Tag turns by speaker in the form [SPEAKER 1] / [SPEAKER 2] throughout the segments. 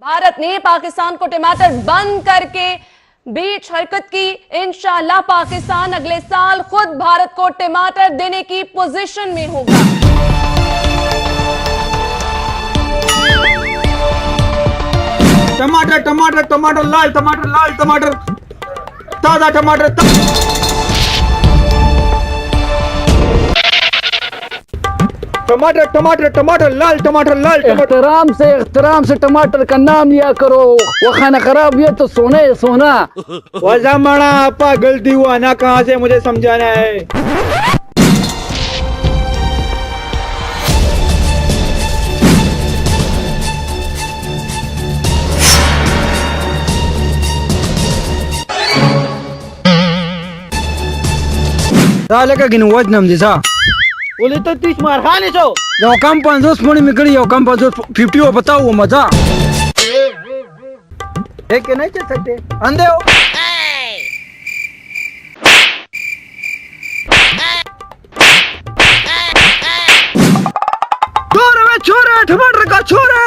[SPEAKER 1] भारत ने पाकिस्तान को टमाटर बंद करके बीच हरकत की। इंशाअल्लाह पाकिस्तान अगले साल खुद भारत को टमाटर देने की पोजीशन में होगा।
[SPEAKER 2] टमाटर टमाटर टमाटर लाल टमाटर ताजा टमाटर टमाटर टमाटर टमाटर लाल टमाटर
[SPEAKER 3] एहतराम से टमाटर का नाम लिया करो। वो खाना खराब ये तो सोना है सोना।
[SPEAKER 2] वजह माना आपा गलती हुआ ना, कहाँ से मुझे समझाना है।
[SPEAKER 4] साले का गिन वजनम दिसा
[SPEAKER 2] बोले तो 30 मार खाने छो
[SPEAKER 4] यो कम 500 मणि में करी यो कम 550 हो बताओ मजा एक के नहीं चल सकते अंधे हो। छोरे टमाटर का छोरे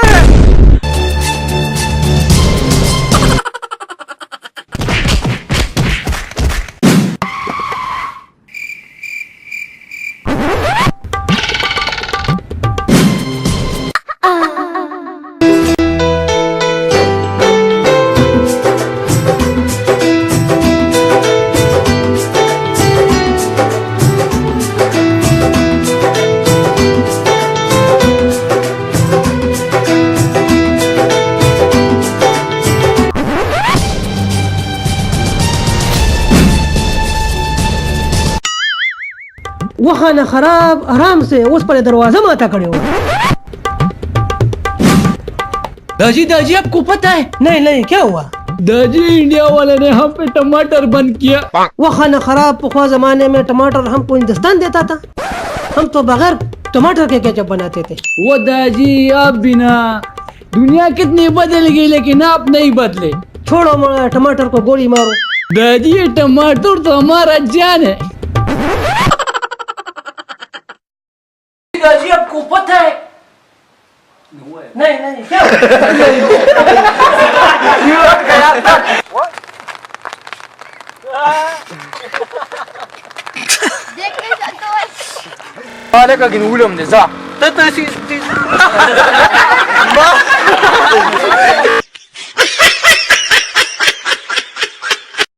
[SPEAKER 5] वो खाना खराब आराम से उस पर दरवाजा माता खड़े हो।
[SPEAKER 3] दाजी आपको पता है?
[SPEAKER 5] नहीं क्या हुआ?
[SPEAKER 3] दाजी इंडिया वाले ने हम पे टमाटर बंद किया।
[SPEAKER 5] वो खाना खराब पुख्वा जमाने में टमाटर हमको हिंदुस्तान देता था, हम तो बगैर टमाटर के केचप बनाते थे।
[SPEAKER 3] वो दाजी आप बिना दुनिया कितनी बदल गई लेकिन आप नहीं बदले।
[SPEAKER 5] छोड़ो टमाटर को गोली मारो।
[SPEAKER 3] दादी ये टमाटर तो हमारा जान है।
[SPEAKER 5] दादी आपको पता है? नहीं क्या
[SPEAKER 4] साले का गिन उलम दे जा